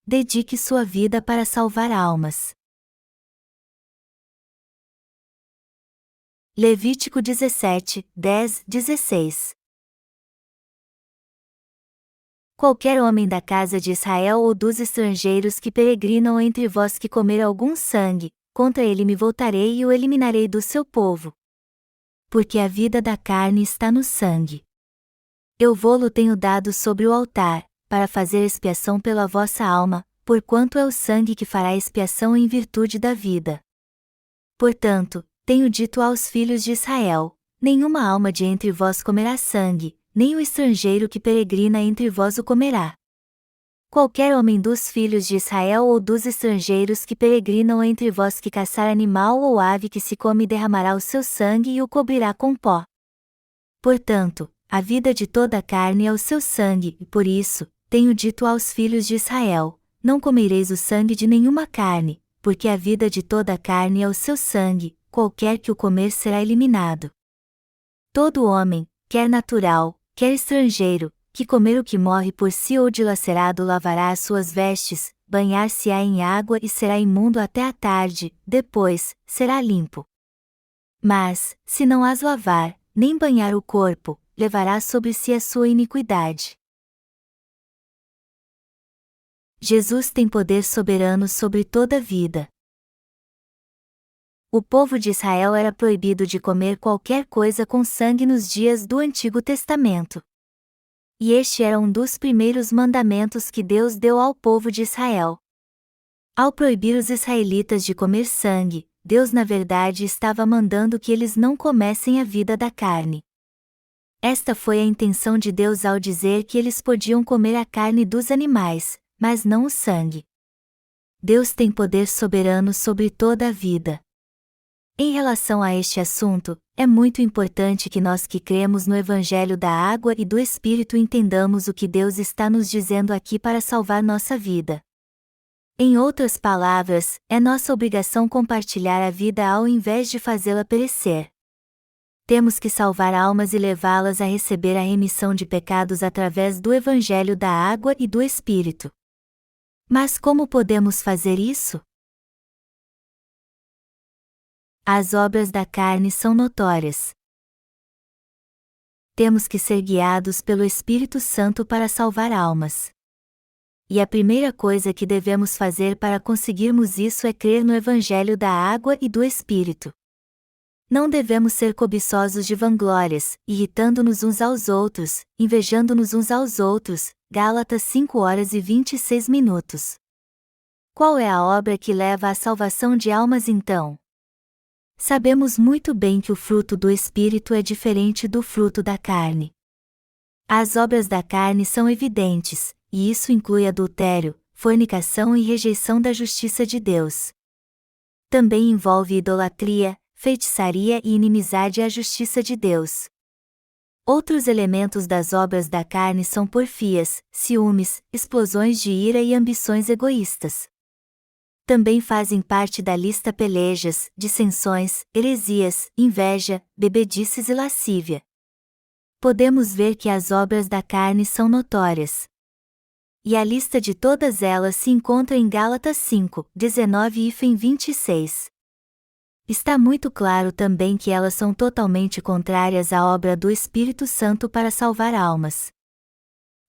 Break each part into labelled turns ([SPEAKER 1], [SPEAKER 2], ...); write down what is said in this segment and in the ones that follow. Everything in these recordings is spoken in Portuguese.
[SPEAKER 1] dedique sua vida para salvar almas. Levítico 17, 10, 16. Qualquer homem da casa de Israel ou dos estrangeiros que peregrinam entre vós que comer algum sangue, contra ele me voltarei e o eliminarei do seu povo. Porque a vida da carne está no sangue. Eu vô-lo tenho dado sobre o altar, para fazer expiação pela vossa alma, porquanto é o sangue que fará expiação em virtude da vida. Portanto, tenho dito aos filhos de Israel: nenhuma alma de entre vós comerá sangue, nem o estrangeiro que peregrina entre vós o comerá. Qualquer homem dos filhos de Israel ou dos estrangeiros que peregrinam entre vós que caçar animal ou ave que se come derramará o seu sangue e o cobrirá com pó. Portanto, a vida de toda a carne é o seu sangue, e por isso, tenho dito aos filhos de Israel: não comereis o sangue de nenhuma carne, porque a vida de toda a carne é o seu sangue, qualquer que o comer será eliminado. Todo homem, quer natural, quer estrangeiro, que comer o que morre por si ou dilacerado lavará as suas vestes, banhar-se-á em água e será imundo até a tarde, depois, será limpo. Mas, se não as lavar, nem banhar o corpo, levará sobre si a sua iniquidade. Jesus tem poder soberano sobre toda a vida. O povo de Israel era proibido de comer qualquer coisa com sangue nos dias do Antigo Testamento. E este era um dos primeiros mandamentos que Deus deu ao povo de Israel. Ao proibir os israelitas de comer sangue, Deus na verdade estava mandando que eles não comessem a vida da carne. Esta foi a intenção de Deus ao dizer que eles podiam comer a carne dos animais, mas não o sangue. Deus tem poder soberano sobre toda a vida. Em relação a este assunto, é muito importante que nós que cremos no Evangelho da Água e do Espírito entendamos o que Deus está nos dizendo aqui para salvar nossa vida. Em outras palavras, é nossa obrigação compartilhar a vida ao invés de fazê-la perecer. Temos que salvar almas e levá-las a receber a remissão de pecados através do Evangelho da Água e do Espírito. Mas como podemos fazer isso? As obras da carne são notórias. Temos que ser guiados pelo Espírito Santo para salvar almas. E a primeira coisa que devemos fazer para conseguirmos isso é crer no Evangelho da Água e do Espírito. Não devemos ser cobiçosos de vanglórias, irritando-nos uns aos outros, invejando-nos uns aos outros. Gálatas 5:26. Qual é a obra que leva à salvação de almas então? Sabemos muito bem que o fruto do Espírito é diferente do fruto da carne. As obras da carne são evidentes, e isso inclui adultério, fornicação e rejeição da justiça de Deus. Também envolve idolatria, feitiçaria e inimizade à justiça de Deus. Outros elementos das obras da carne são porfias, ciúmes, explosões de ira e ambições egoístas. Também fazem parte da lista pelejas, dissensões, heresias, inveja, bebedices e lascívia. Podemos ver que as obras da carne são notórias. E a lista de todas elas se encontra em Gálatas 5:19-26. Está muito claro também que elas são totalmente contrárias à obra do Espírito Santo para salvar almas.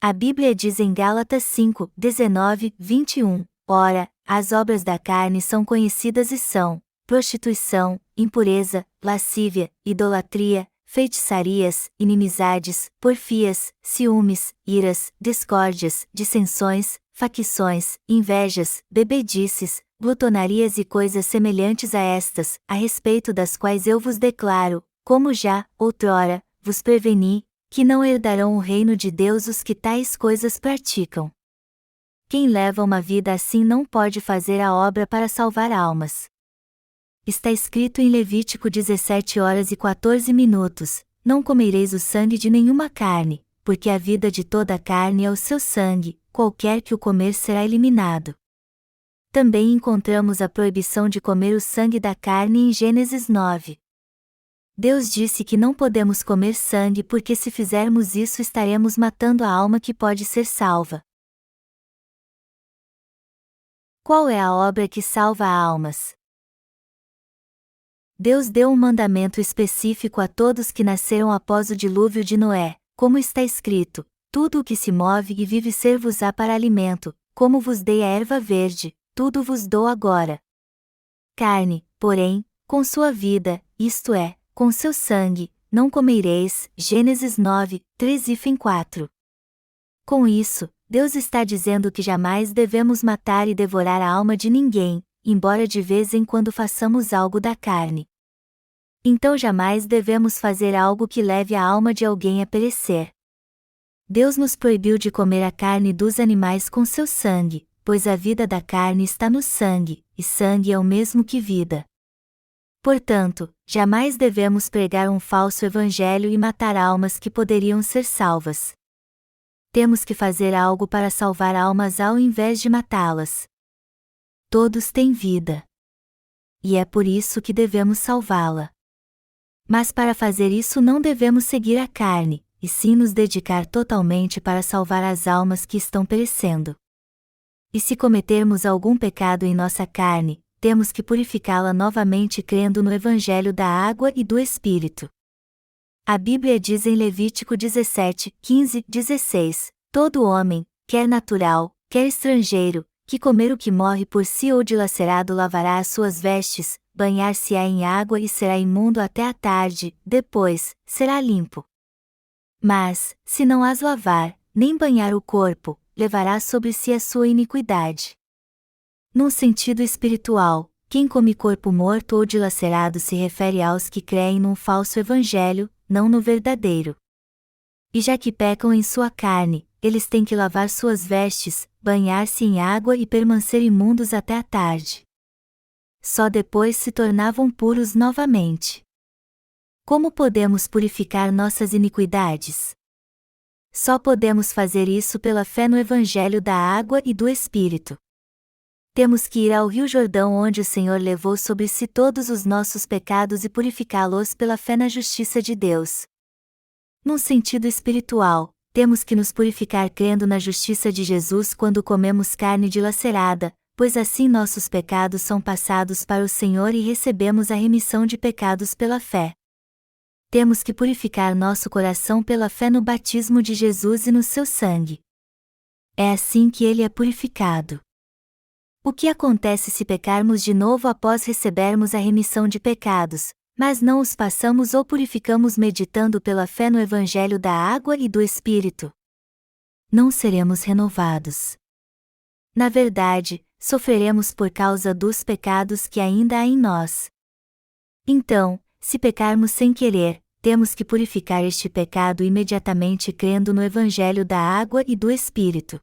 [SPEAKER 1] A Bíblia diz em Gálatas 5:19-21, ora, as obras da carne são conhecidas e são: prostituição, impureza, lascívia, idolatria, feitiçarias, inimizades, porfias, ciúmes, iras, discórdias, dissensões, facções, invejas, bebedices, glutonarias e coisas semelhantes a estas, a respeito das quais eu vos declaro, como já, outrora, vos preveni, que não herdarão o reino de Deus os que tais coisas praticam. Quem leva uma vida assim não pode fazer a obra para salvar almas. Está escrito em Levítico 17:14, não comereis o sangue de nenhuma carne, porque a vida de toda a carne é o seu sangue, qualquer que o comer será eliminado. Também encontramos a proibição de comer o sangue da carne em Gênesis 9. Deus disse que não podemos comer sangue porque se fizermos isso estaremos matando a alma que pode ser salva. Qual é a obra que salva almas? Deus deu um mandamento específico a todos que nasceram após o dilúvio de Noé, como está escrito: tudo o que se move e vive ser-vos-á para alimento, como vos dei a erva verde, tudo vos dou agora. Carne, porém, com sua vida, isto é, com seu sangue, não comereis. Gênesis 9, 3-4. Com isso, Deus está dizendo que jamais devemos matar e devorar a alma de ninguém, embora de vez em quando façamos algo da carne. Então jamais devemos fazer algo que leve a alma de alguém a perecer. Deus nos proibiu de comer a carne dos animais com seu sangue, pois a vida da carne está no sangue, e sangue é o mesmo que vida. Portanto, jamais devemos pregar um falso evangelho e matar almas que poderiam ser salvas. Temos que fazer algo para salvar almas ao invés de matá-las. Todos têm vida. E é por isso que devemos salvá-la. Mas para fazer isso não devemos seguir a carne, e sim nos dedicar totalmente para salvar as almas que estão perecendo. E se cometermos algum pecado em nossa carne, temos que purificá-la novamente crendo no Evangelho da água e do Espírito. A Bíblia diz em Levítico 17, 15, 16, todo homem, quer natural, quer estrangeiro, que comer o que morre por si ou dilacerado lavará as suas vestes, banhar-se-á em água e será imundo até a tarde, depois, será limpo. Mas, se não as lavar, nem banhar o corpo, levará sobre si a sua iniquidade. Num sentido espiritual, quem come corpo morto ou dilacerado se refere aos que creem num falso evangelho, não no verdadeiro. E já que pecam em sua carne, eles têm que lavar suas vestes, banhar-se em água e permanecer imundos até a tarde. Só depois se tornavam puros novamente. Como podemos purificar nossas iniquidades? Só podemos fazer isso pela fé no Evangelho da água e do Espírito. Temos que ir ao Rio Jordão onde o Senhor levou sobre si todos os nossos pecados e purificá-los pela fé na justiça de Deus. Num sentido espiritual, temos que nos purificar crendo na justiça de Jesus quando comemos carne dilacerada, pois assim nossos pecados são passados para o Senhor e recebemos a remissão de pecados pela fé. Temos que purificar nosso coração pela fé no batismo de Jesus e no seu sangue. É assim que ele é purificado. O que acontece se pecarmos de novo após recebermos a remissão de pecados, mas não os passamos ou purificamos meditando pela fé no Evangelho da água e do Espírito? Não seremos renovados. Na verdade, sofreremos por causa dos pecados que ainda há em nós. Então, se pecarmos sem querer, temos que purificar este pecado imediatamente crendo no Evangelho da água e do Espírito.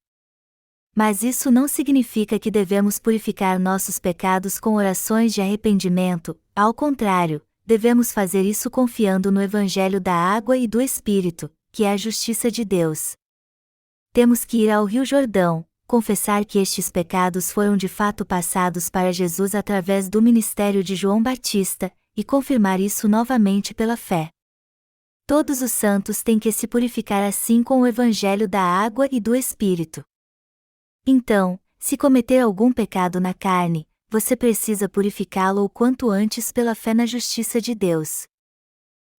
[SPEAKER 1] Mas isso não significa que devemos purificar nossos pecados com orações de arrependimento, ao contrário, devemos fazer isso confiando no Evangelho da água e do Espírito, que é a justiça de Deus. Temos que ir ao Rio Jordão, confessar que estes pecados foram de fato passados para Jesus através do ministério de João Batista, e confirmar isso novamente pela fé. Todos os santos têm que se purificar assim com o Evangelho da água e do Espírito. Então, se cometer algum pecado na carne, você precisa purificá-lo o quanto antes pela fé na justiça de Deus.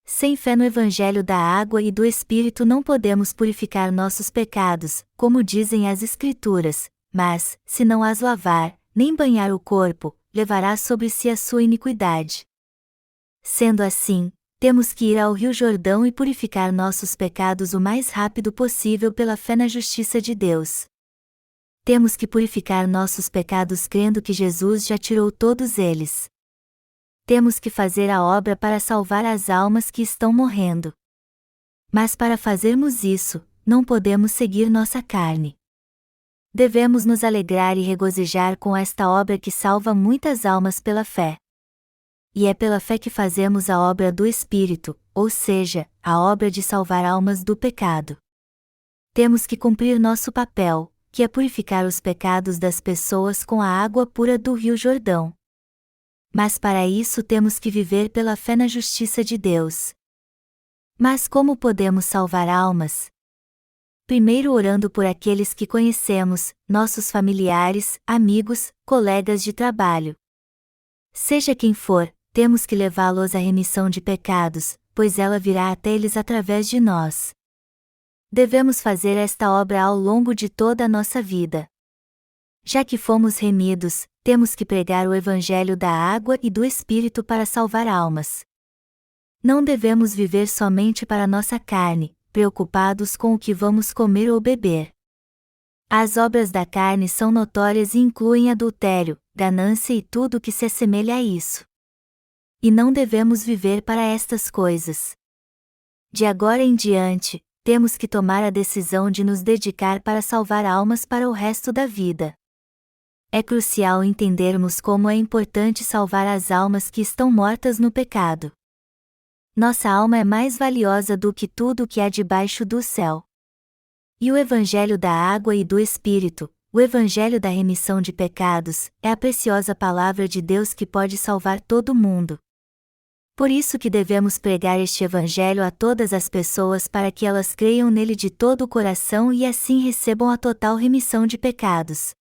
[SPEAKER 1] Sem fé no Evangelho da água e do Espírito não podemos purificar nossos pecados, como dizem as Escrituras, mas, se não as lavar, nem banhar o corpo, levará sobre si a sua iniquidade. Sendo assim, temos que ir ao Rio Jordão e purificar nossos pecados o mais rápido possível pela fé na justiça de Deus. Temos que purificar nossos pecados crendo que Jesus já tirou todos eles. Temos que fazer a obra para salvar as almas que estão morrendo. Mas para fazermos isso, não podemos seguir nossa carne. Devemos nos alegrar e regozijar com esta obra que salva muitas almas pela fé. E é pela fé que fazemos a obra do Espírito, ou seja, a obra de salvar almas do pecado. Temos que cumprir nosso papel, que é purificar os pecados das pessoas com a água pura do Rio Jordão. Mas para isso temos que viver pela fé na justiça de Deus. Mas como podemos salvar almas? primeiro orando por aqueles que conhecemos, nossos familiares, amigos, colegas de trabalho. Seja quem for, temos que levá-los à remissão de pecados, pois ela virá até eles através de nós. Devemos fazer esta obra ao longo de toda a nossa vida. Já que fomos remidos, temos que pregar o Evangelho da água e do Espírito para salvar almas. Não devemos viver somente para nossa carne, preocupados com o que vamos comer ou beber. As obras da carne são notórias e incluem adultério, ganância e tudo o que se assemelha a isso. E não devemos viver para estas coisas. De agora em diante, temos que tomar a decisão de nos dedicar para salvar almas para o resto da vida. É crucial entendermos como é importante salvar as almas que estão mortas no pecado. Nossa alma é mais valiosa do que tudo o que há debaixo do céu. E o Evangelho da água e do Espírito, o Evangelho da remissão de pecados, é a preciosa palavra de Deus que pode salvar todo mundo. Por isso que devemos pregar este Evangelho a todas as pessoas para que elas creiam nele de todo o coração e assim recebam a total remissão de pecados.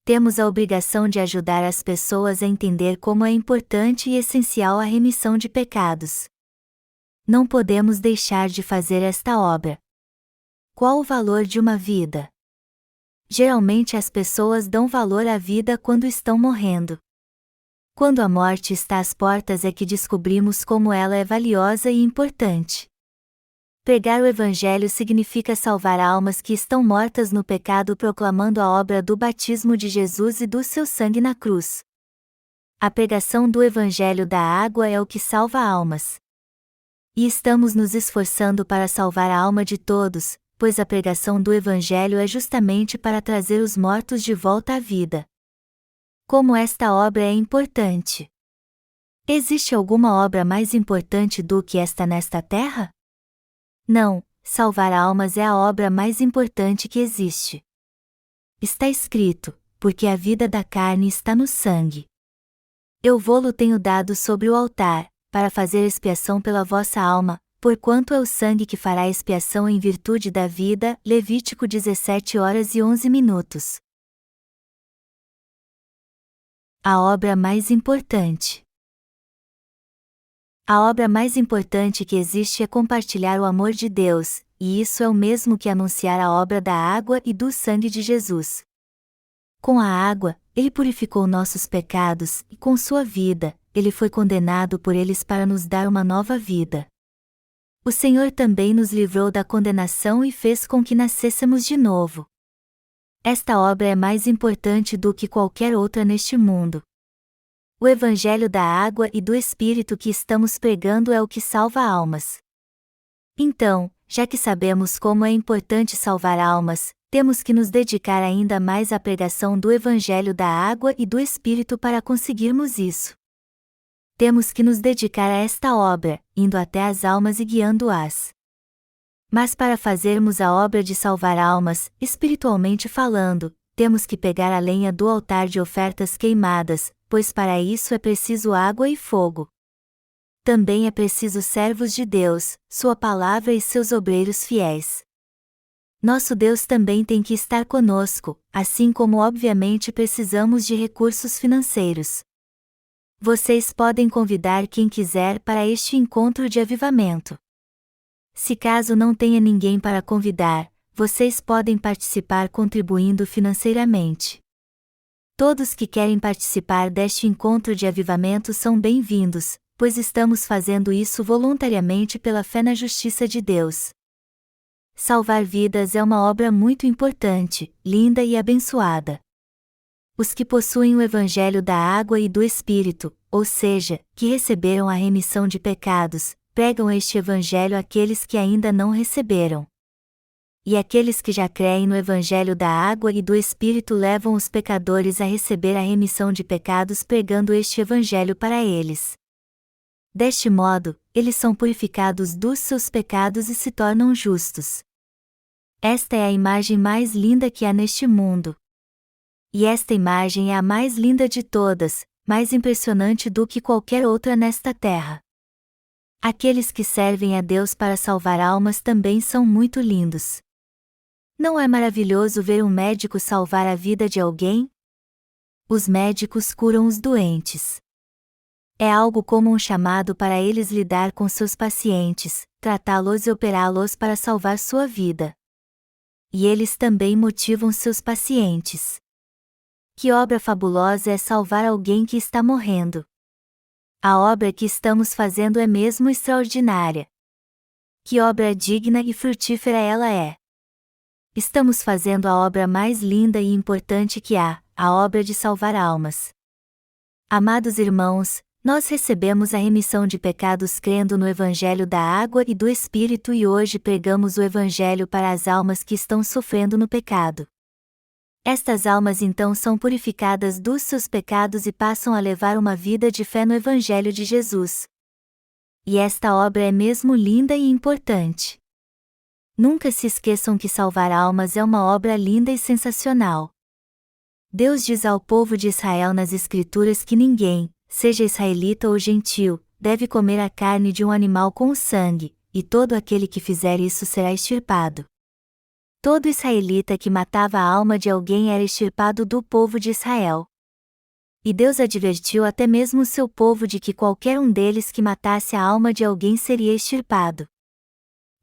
[SPEAKER 1] Temos a obrigação de ajudar as pessoas a entender como é importante e essencial a remissão de pecados. Não podemos deixar de fazer esta obra. Qual o valor de uma vida? Geralmente as pessoas dão valor à vida quando estão morrendo. Quando a morte está às portas é que descobrimos como ela é valiosa e importante. Pregar o Evangelho significa salvar almas que estão mortas no pecado proclamando a obra do batismo de Jesus e do seu sangue na cruz. A pregação do Evangelho da água é o que salva almas. E estamos nos esforçando para salvar a alma de todos, pois a pregação do Evangelho é justamente para trazer os mortos de volta à vida. Como esta obra é importante! Existe alguma obra mais importante do que esta nesta terra? Não, salvar almas é a obra mais importante que existe. Está escrito, porque a vida da carne está no sangue. Eu vô-lo tenho dado sobre o altar, para fazer expiação pela vossa alma, porquanto é o sangue que fará expiação em virtude da vida. Levítico 17h11. A obra mais importante. A obra mais importante que existe é compartilhar o amor de Deus, e isso é o mesmo que anunciar a obra da água e do sangue de Jesus. Com a água, Ele purificou nossos pecados, e com sua vida, Ele foi condenado por eles para nos dar uma nova vida. O Senhor também nos livrou da condenação e fez com que nascêssemos de novo. Esta obra é mais importante do que qualquer outra neste mundo. O Evangelho da água e do Espírito que estamos pregando é o que salva almas. Então, já que sabemos como é importante salvar almas, temos que nos dedicar ainda mais à pregação do Evangelho da água e do Espírito para conseguirmos isso. Temos que nos dedicar a esta obra, indo até as almas e guiando-as. Mas para fazermos a obra de salvar almas, espiritualmente falando, temos que pegar a lenha do altar de ofertas queimadas, pois para isso é preciso água e fogo. Também é preciso servos de Deus, sua palavra e seus obreiros fiéis. Nosso Deus também tem que estar conosco, assim como obviamente precisamos de recursos financeiros. Vocês podem convidar quem quiser para este encontro de avivamento. Se caso não tenha ninguém para convidar, vocês podem participar contribuindo financeiramente. Todos que querem participar deste encontro de avivamento são bem-vindos, pois estamos fazendo isso voluntariamente pela fé na justiça de Deus. Salvar vidas é uma obra muito importante, linda e abençoada. Os que possuem o Evangelho da água e do Espírito, ou seja, que receberam a remissão de pecados, pregam este Evangelho àqueles que ainda não receberam. E aqueles que já creem no Evangelho da água e do Espírito levam os pecadores a receber a remissão de pecados pregando este Evangelho para eles. Deste modo, eles são purificados dos seus pecados e se tornam justos. Esta é a imagem mais linda que há neste mundo. E esta imagem é a mais linda de todas, mais impressionante do que qualquer outra nesta terra. Aqueles que servem a Deus para salvar almas também são muito lindos. Não é maravilhoso ver um médico salvar a vida de alguém? Os médicos curam os doentes. É algo como um chamado para eles lidar com seus pacientes, tratá-los e operá-los para salvar sua vida. E eles também motivam seus pacientes. Que obra fabulosa é salvar alguém que está morrendo! A obra que estamos fazendo é mesmo extraordinária. Que obra digna e frutífera ela é! Estamos fazendo a obra mais linda e importante que há, a obra de salvar almas. Amados irmãos, nós recebemos a remissão de pecados crendo no Evangelho da Água e do Espírito e hoje pregamos o Evangelho para as almas que estão sofrendo no pecado. Estas almas então são purificadas dos seus pecados e passam a levar uma vida de fé no Evangelho de Jesus. E esta obra é mesmo linda e importante. Nunca se esqueçam que salvar almas é uma obra linda e sensacional. Deus diz ao povo de Israel nas Escrituras que ninguém, seja israelita ou gentil, deve comer a carne de um animal com o sangue, e todo aquele que fizer isso será extirpado. Todo israelita que matava a alma de alguém era extirpado do povo de Israel. E Deus advertiu até mesmo o seu povo de que qualquer um deles que matasse a alma de alguém seria extirpado.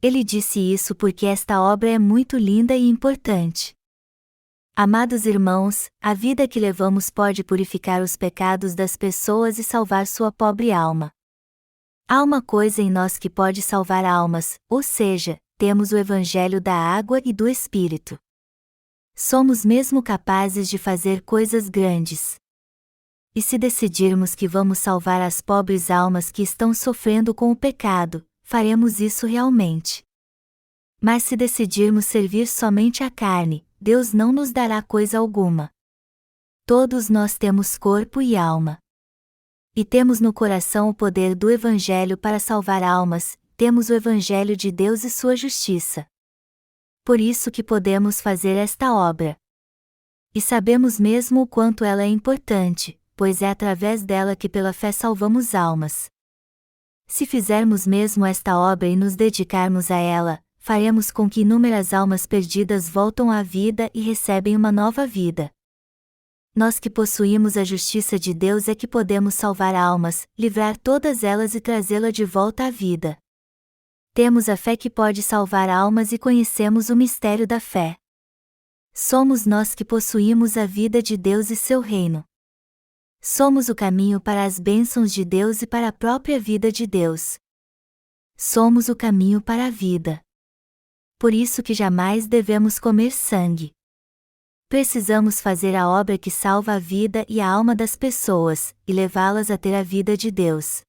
[SPEAKER 1] Ele disse isso porque esta obra é muito linda e importante. Amados irmãos, a vida que levamos pode purificar os pecados das pessoas e salvar sua pobre alma. Há uma coisa em nós que pode salvar almas, ou seja, temos o Evangelho da Água e do Espírito. Somos mesmo capazes de fazer coisas grandes. E se decidirmos que vamos salvar as pobres almas que estão sofrendo com o pecado, faremos isso realmente. Mas se decidirmos servir somente a carne, Deus não nos dará coisa alguma. Todos nós temos corpo e alma. E temos no coração o poder do Evangelho para salvar almas, temos o Evangelho de Deus e sua justiça. Por isso que podemos fazer esta obra. E sabemos mesmo o quanto ela é importante, pois é através dela que pela fé salvamos almas. Se fizermos mesmo esta obra e nos dedicarmos a ela, faremos com que inúmeras almas perdidas voltam à vida e recebem uma nova vida. Nós que possuímos a justiça de Deus é que podemos salvar almas, livrar todas elas e trazê-la de volta à vida. Temos a fé que pode salvar almas e conhecemos o mistério da fé. Somos nós que possuímos a vida de Deus e seu reino. Somos o caminho para as bênçãos de Deus e para a própria vida de Deus. Somos o caminho para a vida. Por isso que jamais devemos comer sangue. Precisamos fazer a obra que salva a vida e a alma das pessoas, e levá-las a ter a vida de Deus.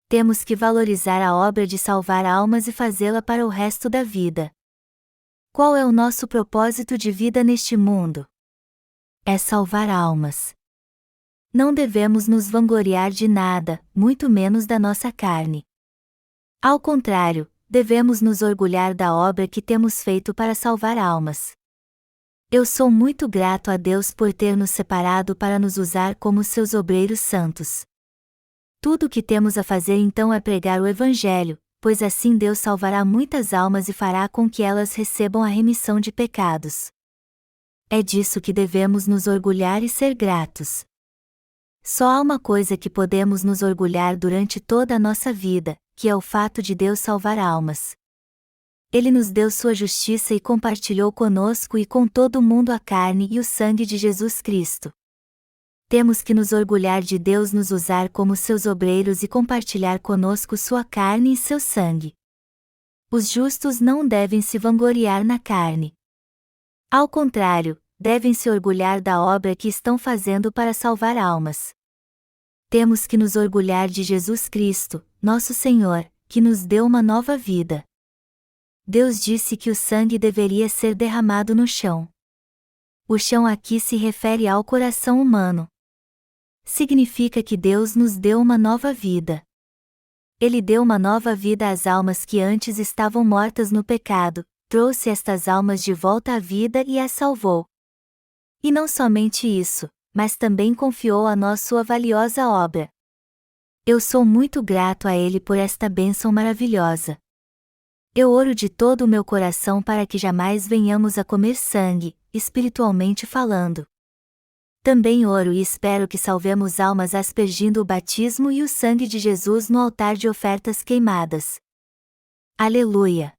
[SPEAKER 1] Temos que valorizar a obra de salvar almas e fazê-la para o resto da vida. Qual é o nosso propósito de vida neste mundo? É salvar almas. Não devemos nos vangloriar de nada, muito menos da nossa carne. Ao contrário, devemos nos orgulhar da obra que temos feito para salvar almas. Eu sou muito grato a Deus por ter nos separado para nos usar como seus obreiros santos. Tudo o que temos a fazer então é pregar o Evangelho, pois assim Deus salvará muitas almas e fará com que elas recebam a remissão de pecados. É disso que devemos nos orgulhar e ser gratos. Só há uma coisa que podemos nos orgulhar durante toda a nossa vida, que é o fato de Deus salvar almas. Ele nos deu sua justiça e compartilhou conosco e com todo o mundo a carne e o sangue de Jesus Cristo. Temos que nos orgulhar de Deus nos usar como seus obreiros e compartilhar conosco sua carne e seu sangue. Os justos não devem se vangloriar na carne. Ao contrário, devem se orgulhar da obra que estão fazendo para salvar almas. Temos que nos orgulhar de Jesus Cristo, nosso Senhor, que nos deu uma nova vida. Deus disse que o sangue deveria ser derramado no chão. O chão aqui se refere ao coração humano. Significa que Deus nos deu uma nova vida. Ele deu uma nova vida às almas que antes estavam mortas no pecado, trouxe estas almas de volta à vida e as salvou. E não somente isso, mas também confiou a nós sua valiosa obra. Eu sou muito grato a Ele por esta bênção maravilhosa. Eu oro de todo o meu coração para que jamais venhamos a comer sangue, espiritualmente falando. Também oro e espero que salvemos almas aspergindo o batismo e o sangue de Jesus no altar de ofertas queimadas. Aleluia!